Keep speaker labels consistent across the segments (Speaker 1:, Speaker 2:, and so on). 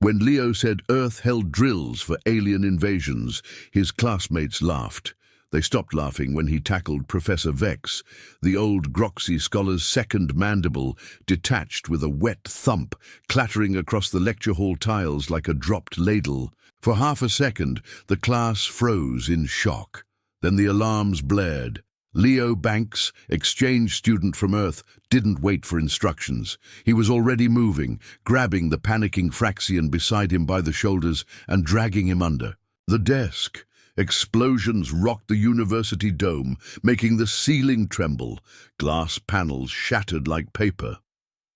Speaker 1: When Leo said Earth held drills for alien invasions, his classmates laughed. They stopped laughing when he tackled Professor Vex. The old Groxy scholar's second mandible detached with a wet thump, clattering across the lecture hall tiles like a dropped ladle. For half a second, the class froze in shock. Then the alarms blared. Leo Banks, exchange student from Earth, didn't wait for instructions. He was already moving, grabbing the panicking Fraxian beside him by the shoulders and dragging him under. The desk. Explosions rocked the university dome, making the ceiling tremble. Glass panels shattered like paper.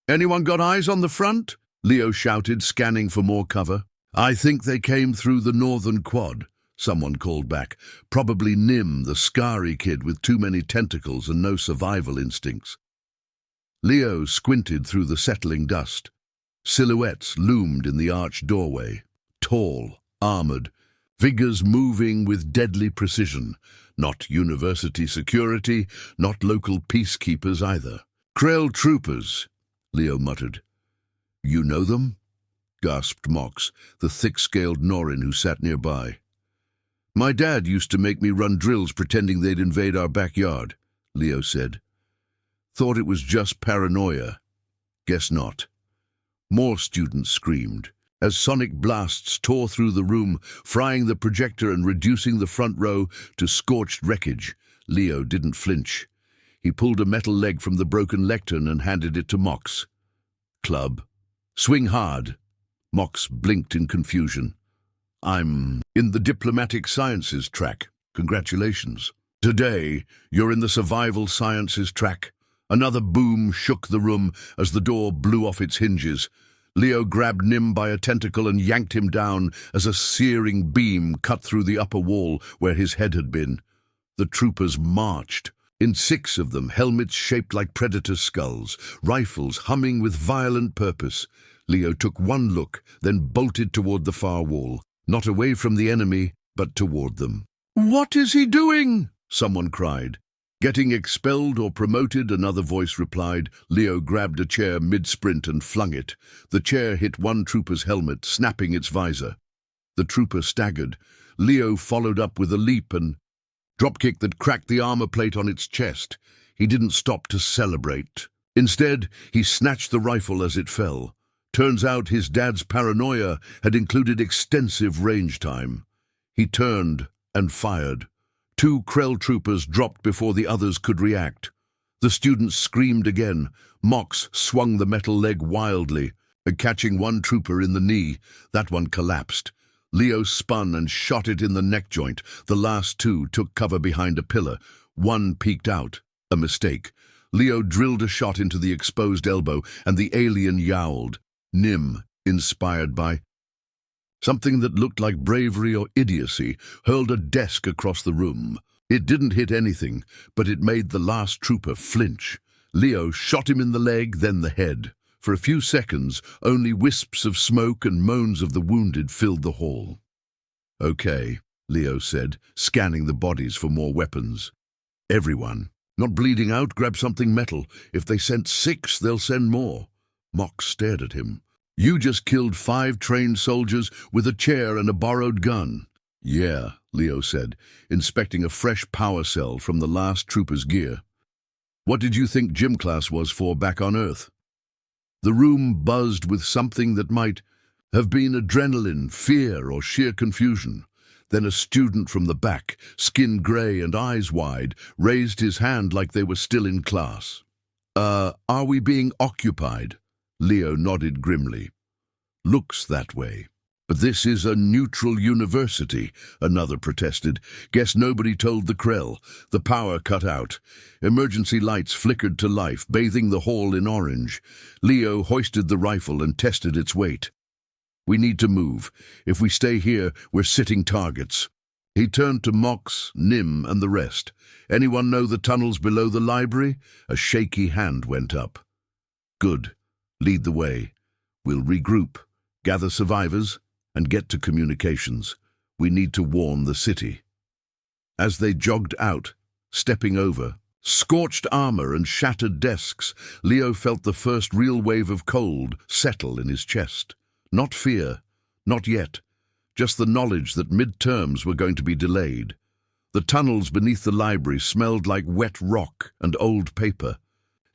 Speaker 1: "Anyone got eyes on the front?" Leo shouted, scanning for more cover. "I think they came through the northern quad," someone called back. "Probably Nim, the scary kid with too many tentacles and no survival instincts." Leo squinted through the settling dust. Silhouettes loomed in the arched doorway. Tall, armored, figures moving with deadly precision. Not university security, not local peacekeepers either. "Krell troopers," Leo muttered. "You know them?" gasped Mox, the thick-scaled Norin who sat nearby. "My dad used to make me run drills pretending they'd invade our backyard," Leo said. "Thought it was just paranoia. Guess not." More students screamed. As sonic blasts tore through the room, frying the projector and reducing the front row to scorched wreckage, Leo didn't flinch. He pulled a metal leg from the broken lectern and handed it to Mox. "Club. Swing hard." Mox blinked in confusion. "I'm in the diplomatic sciences track. Congratulations. Today, you're in the survival sciences track." Another boom shook the room as the door blew off its hinges. Leo grabbed Nim by a tentacle and yanked him down as a searing beam cut through the upper wall where his head had been. The troopers marched. In 6 of them, helmets shaped like predator skulls, rifles humming with violent purpose. Leo took one look, then bolted toward the far wall, not away from the enemy, but toward them. "What is he doing?" someone cried. "Getting expelled or promoted," another voice replied. Leo grabbed a chair mid-sprint and flung it. The chair hit one trooper's helmet, snapping its visor. The trooper staggered. Leo followed up with a leap and dropkick that cracked the armor plate on its chest. He didn't stop to celebrate. Instead, he snatched the rifle as it fell. Turns out his dad's paranoia had included extensive range time. He turned and fired. 2 Krell troopers dropped before the others could react. The students screamed again. Mox swung the metal leg wildly, catching one trooper in the knee. That one collapsed. Leo spun and shot it in the neck joint. The last 2 took cover behind a pillar. One peeked out. A mistake. Leo drilled a shot into the exposed elbow, and the alien yowled. Nim, inspired by something that looked like bravery or idiocy, hurled a desk across the room. It didn't hit anything, but it made the last trooper flinch. Leo shot him in the leg, then the head. For a few seconds, only wisps of smoke and moans of the wounded filled the hall. "Okay," Leo said, scanning the bodies for more weapons. "Everyone. Not bleeding out, grab something metal. If they sent 6, they'll send more." Mox stared at him. "You just killed 5 trained soldiers with a chair and a borrowed gun." "Yeah," Leo said, inspecting a fresh power cell from the last trooper's gear. "What did you think gym class was for back on Earth?" The room buzzed with something that might have been adrenaline, fear, or sheer confusion. Then a student from the back, skin grey and eyes wide, raised his hand like they were still in class. Are we being occupied?" Leo nodded grimly. "Looks that way." "But this is a neutral university," another protested. "Guess nobody told the Krell. The power cut out. Emergency lights flickered to life, bathing the hall in orange." Leo hoisted the rifle and tested its weight. "We need to move. If we stay here, we're sitting targets." He turned to Mox, Nim, and the rest. "Anyone know the tunnels below the library?" A shaky hand went up. "Good. Lead the way. We'll regroup, gather survivors, and get to communications. We need to warn the city." As they jogged out, stepping over scorched armor and shattered desks, Leo felt the first real wave of cold settle in his chest. Not fear, Not yet. Just the knowledge that midterms were going to be delayed. The tunnels beneath the library smelled like wet rock and old paper.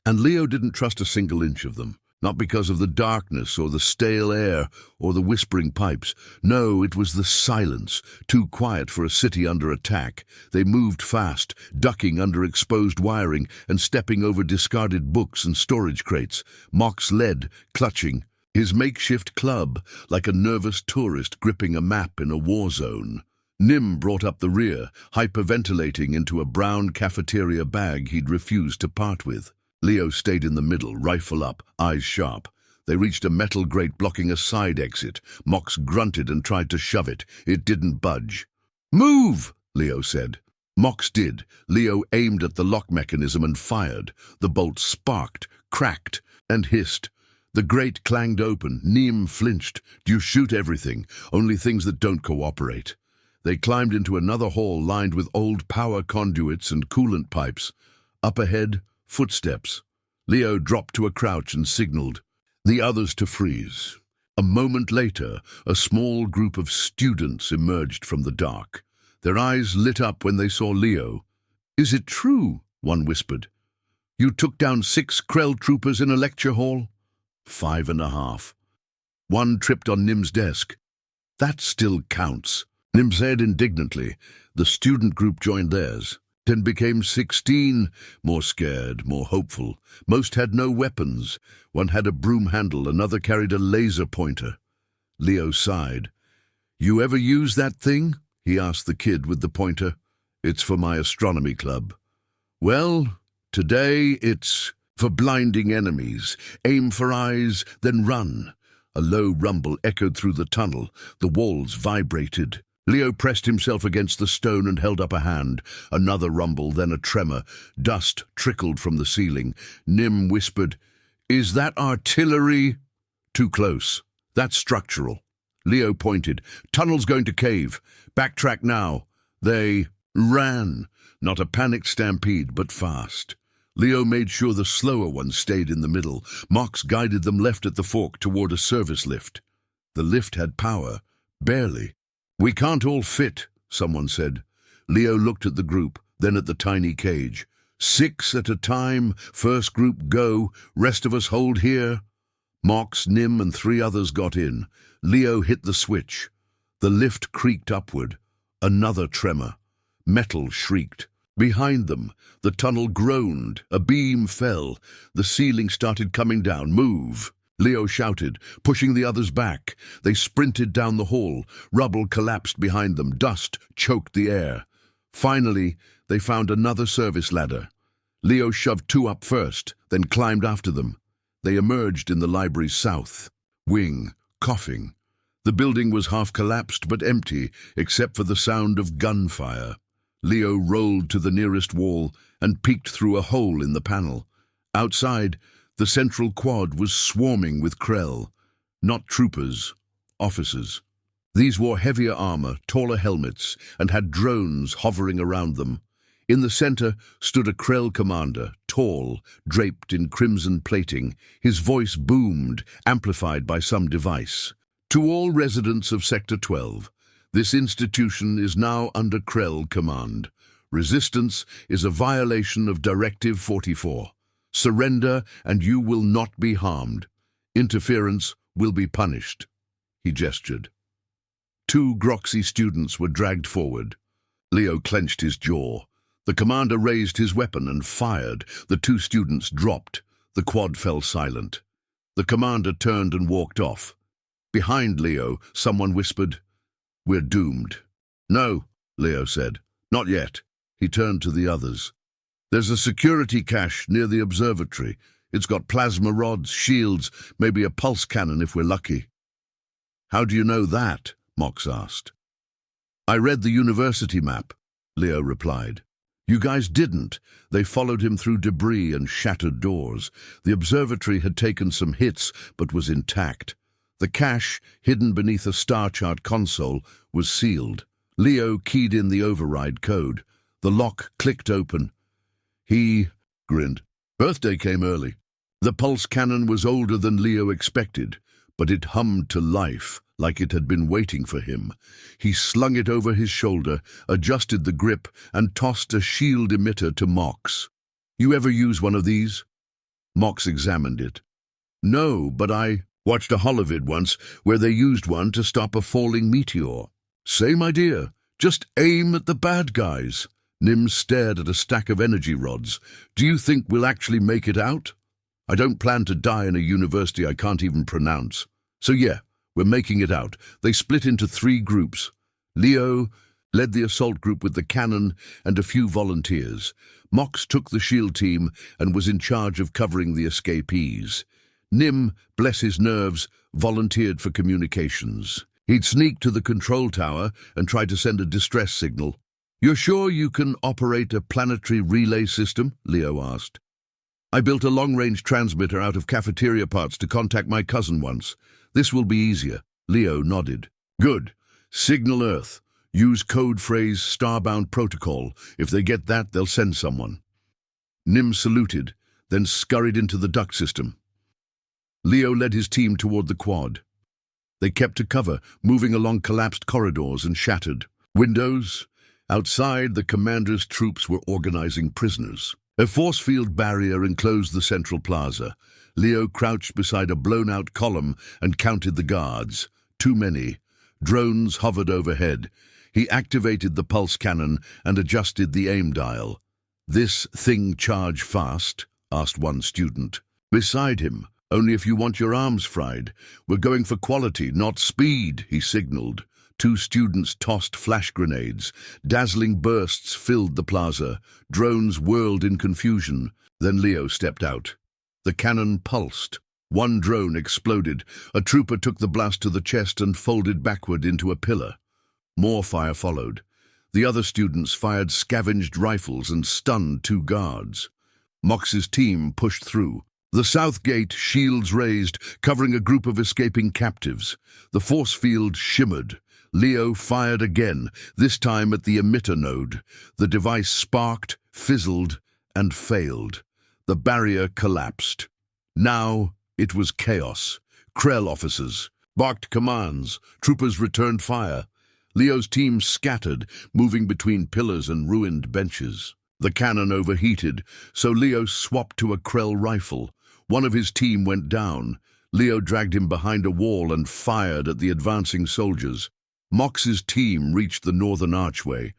Speaker 1: And Leo didn't trust a single inch of them. Not because of the darkness or the stale air or the whispering pipes. No, it was the silence, too quiet for a city under attack. They moved fast, ducking under exposed wiring and stepping over discarded books and storage crates. Mox led, clutching, his makeshift club like a nervous tourist gripping a map in a war zone. Nim brought up the rear, hyperventilating into a brown cafeteria bag he'd refused to part with. Leo stayed in the middle, rifle up, eyes sharp. They reached a metal grate blocking a side exit. Mox grunted and tried to shove it. It didn't budge. "Move!" Leo said. Mox did. Leo aimed at the lock mechanism and fired. The bolt sparked, cracked, and hissed. The grate clanged open. Nim flinched. "You shoot everything, only things that don't cooperate." They climbed into another hall lined with old power conduits and coolant pipes. Up ahead, footsteps. Leo dropped to a crouch and signaled the others to freeze. A moment later, a small group of students emerged from the dark. Their eyes lit up when they saw Leo. "Is it true?" one whispered. "You took down 6 Krell troopers in a lecture hall?" 5.5. One tripped on Nim's desk. "That still counts," Nim said indignantly. The student group joined theirs. 10 became 16, more scared, more hopeful. Most had no weapons. One had a broom handle, another carried a laser pointer. Leo sighed. "You ever use that thing?" he asked the kid with the pointer. "It's for my astronomy club." "Well, today it's for blinding enemies. Aim for eyes, then run." A low rumble echoed through the tunnel. The walls vibrated. Leo pressed himself against the stone and held up a hand. Another rumble, then a tremor. Dust trickled from the ceiling. Nim whispered, "Is that artillery?" "Too close. That's structural." Leo pointed. "Tunnel's going to cave. Backtrack now." They ran. Not a panicked stampede, but fast. Leo made sure the slower ones stayed in the middle. Mox guided them left at the fork toward a service lift. The lift had power. Barely. "We can't all fit," someone said. Leo looked at the group, then at the tiny cage. 6 at a time, first group go, rest of us hold here." Mox, Nim, and 3 others got in. Leo hit the switch. The lift creaked upward. Another tremor. Metal shrieked. Behind them, the tunnel groaned. A beam fell. The ceiling started coming down. "Move!" Leo shouted, pushing the others back. They sprinted down the hall. Rubble collapsed behind them. Dust choked the air. Finally, they found another service ladder. Leo shoved 2 up first, then climbed after them. They emerged in the library's south wing, coughing. The building was half collapsed but empty, except for the sound of gunfire. Leo rolled to the nearest wall and peeked through a hole in the panel. Outside, the central quad was swarming with Krell. Not troopers, officers. These wore heavier armor, taller helmets, and had drones hovering around them. In the center stood a Krell commander, tall, draped in crimson plating. His voice boomed, amplified by some device. "To all residents of Sector 12, this institution is now under Krell command. Resistance is a violation of Directive 44. Surrender and you will not be harmed. Interference will be punished." He gestured. 2 Groxy students were dragged forward. Leo clenched his jaw. The commander raised his weapon and fired. The 2 students dropped. The quad fell silent. The commander turned and walked off. Behind Leo, someone whispered, "We're doomed." "No," Leo said. "Not yet." He turned to the others. "There's a security cache near the observatory. It's got plasma rods, shields, maybe a pulse cannon if we're lucky." "How do you know that?" Mox asked. "I read the university map," Leo replied. "You guys didn't." They followed him through debris and shattered doors. The observatory had taken some hits, but was intact. The cache, hidden beneath a star chart console, was sealed. Leo keyed in the override code. The lock clicked open. He grinned. Birthday came early. The pulse cannon was older than Leo expected. but it hummed to life like it had been waiting for him. He slung it over his shoulder, adjusted the grip, and tossed a shield emitter to Mox. "You ever use one of these?" Mox examined it. "No, but I watched a holovid once where they used one to stop a falling meteor." "Same idea, just aim at the bad guys." Nim stared at a stack of energy rods. "Do you think we'll actually make it out?" "I don't plan to die in a university I can't even pronounce. So yeah, we're making it out." They split into 3 groups. Leo led the assault group with the cannon and a few volunteers. Mox took the shield team and was in charge of covering the escapees. Nim, bless his nerves, volunteered for communications. He'd sneak to the control tower and try to send a distress signal. "You're sure you can operate a planetary relay system?" Leo asked. "I built a long-range transmitter out of cafeteria parts to contact my cousin once. This will be easier." Leo nodded. "Good. Signal Earth. Use code phrase Starbound Protocol. If they get that, they'll send someone." Nim saluted, then scurried into the duct system. Leo led his team toward the quad. They kept to cover, moving along collapsed corridors and shattered windows. Outside, the commander's troops were organizing prisoners. A force field barrier enclosed the central plaza. Leo crouched beside a blown-out column and counted the guards. Too many. Drones hovered overhead. He activated the pulse cannon and adjusted the aim dial. "This thing charge fast?" asked one student. Beside him, "Only if you want your arms fried. We're going for quality, not speed," he signaled. 2 students tossed flash grenades. Dazzling bursts filled the plaza. Drones whirled in confusion. Then Leo stepped out. The cannon pulsed. 1 drone exploded. A trooper took the blast to the chest and folded backward into a pillar. More fire followed. The other students fired scavenged rifles and stunned 2 guards. Mox's team pushed through. The south gate, shields raised, covering a group of escaping captives. The force field shimmered. Leo fired again, this time at the emitter node. The device sparked, fizzled, and failed. The barrier collapsed. Now it was chaos. Krell officers barked commands. Troopers returned fire. Leo's team scattered, moving between pillars and ruined benches. The cannon overheated, so Leo swapped to a Krell rifle. One of his team went down. Leo dragged him behind a wall and fired at the advancing soldiers. Mox's team reached the northern archway.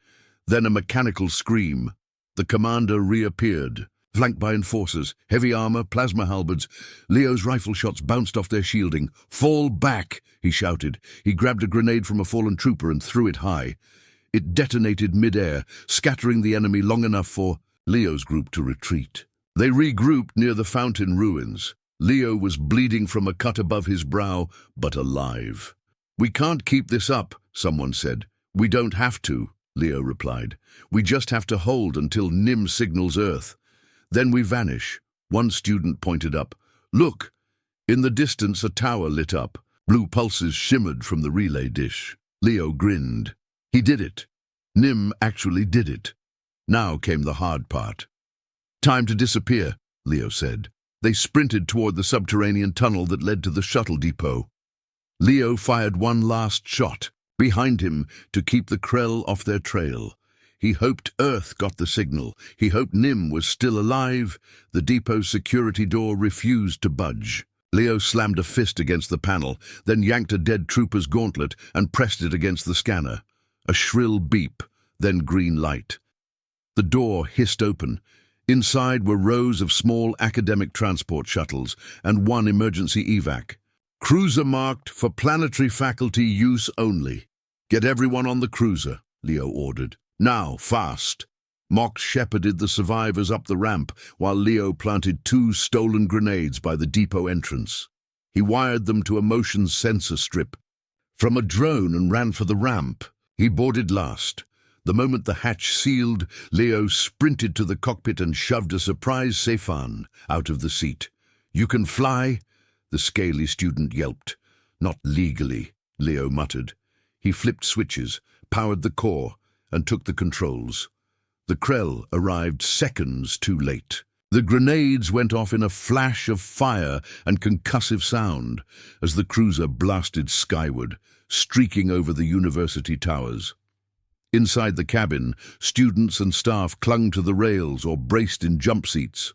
Speaker 1: Then a mechanical scream. The commander reappeared, flanked by enforcers, heavy armor, plasma halberds. Leo's rifle shots bounced off their shielding. "Fall back!" he shouted. He grabbed a grenade from a fallen trooper and threw it high. It detonated mid-air, scattering the enemy long enough for Leo's group to retreat. They regrouped near the fountain ruins. Leo was bleeding from a cut above his brow, but alive. "We can't keep this up," someone said. "We don't have to," Leo replied. "We just have to hold until Nim signals Earth. Then we vanish." One student pointed up. "Look!" In the distance, a tower lit up. Blue pulses shimmered from the relay dish. Leo grinned. He did it. Nim actually did it. Now came the hard part. "Time to disappear," Leo said. They sprinted toward the subterranean tunnel that led to the shuttle depot. Leo fired one last shot behind him to keep the Krell off their trail. He hoped Earth got the signal. He hoped Nim was still alive. The depot's security door refused to budge. Leo slammed a fist against the panel, then yanked a dead trooper's gauntlet and pressed it against the scanner. A shrill beep, then green light. The door hissed open. Inside were rows of small academic transport shuttles and one emergency evac. "Cruiser marked for planetary faculty use only. Get everyone on the cruiser," Leo ordered. "Now, fast." Mox shepherded the survivors up the ramp while Leo planted 2 stolen grenades by the depot entrance. He wired them to a motion sensor strip from a drone and ran for the ramp. He boarded last. The moment the hatch sealed, Leo sprinted to the cockpit and shoved a surprise Sci-Fi out of the seat. "You can fly?" the scaly student yelped. "Not legally," Leo muttered. He flipped switches, powered the core, and took the controls. The Krell arrived seconds too late. The grenades went off in a flash of fire and concussive sound as the cruiser blasted skyward, streaking over the university towers. Inside the cabin, students and staff clung to the rails or braced in jump seats.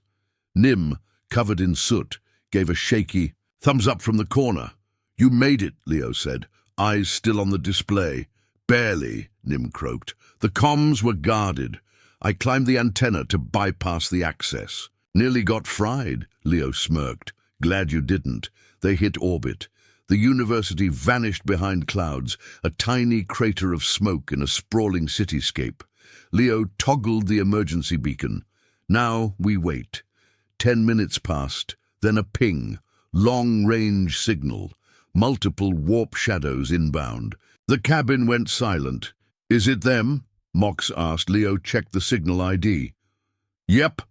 Speaker 1: Nim, covered in soot, gave a shaky thumbs up from the corner. "You made it," Leo said, eyes still on the display. "Barely," Nim croaked. "The comms were guarded. I climbed the antenna to bypass the access." "Nearly got fried," Leo smirked. "Glad you didn't." They hit orbit. The university vanished behind clouds, a tiny crater of smoke in a sprawling cityscape. Leo toggled the emergency beacon. Now we wait. 10 minutes passed, then a ping, long-range signal, multiple warp shadows inbound. The cabin went silent. "Is it them?" Mox asked. Leo checked the signal ID. "Yep."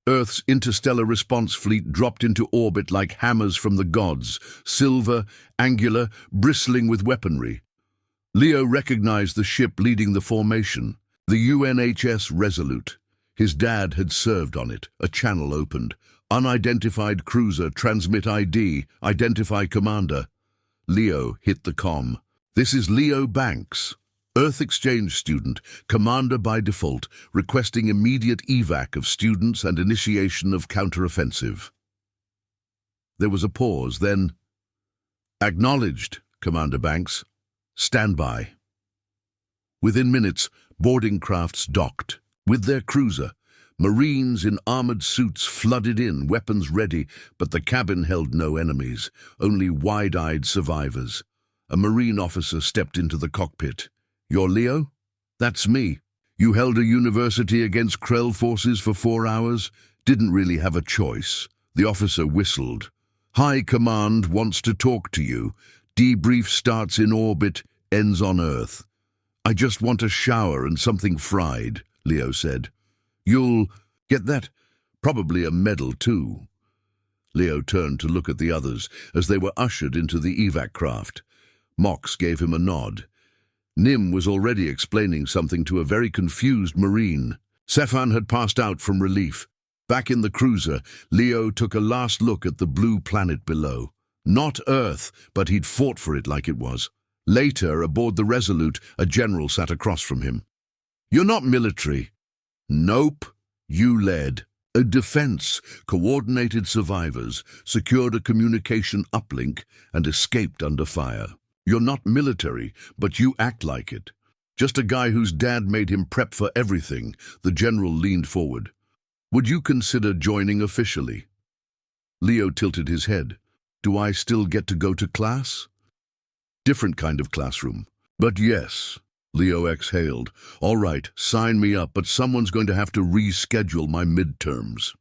Speaker 1: Earth's interstellar response fleet dropped into orbit like hammers from the gods, silver, angular, bristling with weaponry. Leo recognized the ship leading the formation, the UNHS Resolute. His dad had served on it. A channel opened. "Unidentified cruiser, transmit ID, identify commander." Leo hit the comm. "This is Leo Banks, Earth Exchange student, commander by default, requesting immediate evac of students and initiation of counteroffensive." There was a pause, then, "Acknowledged, Commander Banks. Stand by." Within minutes, boarding crafts docked. With their cruiser, Marines in armored suits flooded in, weapons ready, but the cabin held no enemies, only wide-eyed survivors. A Marine officer stepped into the cockpit. "You're Leo?" "That's me. You held a university against Krell forces for 4 hours? Didn't really have a choice." The officer whistled. "High Command wants to talk to you. Debrief starts in orbit, ends on Earth." "I just want a shower and something fried," Leo said. "You'll get that? Probably a medal, too." Leo turned to look at the others as they were ushered into the evac craft. Mox gave him a nod. Nim was already explaining something to a very confused Marine. Sefan had passed out from relief. Back in the cruiser, Leo took a last look at the blue planet below. Not Earth, but he'd fought for it like it was. Later, aboard the Resolute, a general sat across from him. "You're not military." "Nope. You led. A defense, coordinated survivors, secured a communication uplink, and escaped under fire. You're not military, but you act like it. Just a guy whose dad made him prep for everything." The general leaned forward. "Would you consider joining officially?" Leo tilted his head. "Do I still get to go to class?" "Different kind of classroom. But yes." Leo exhaled. "All right, sign me up, but someone's going to have to reschedule my midterms."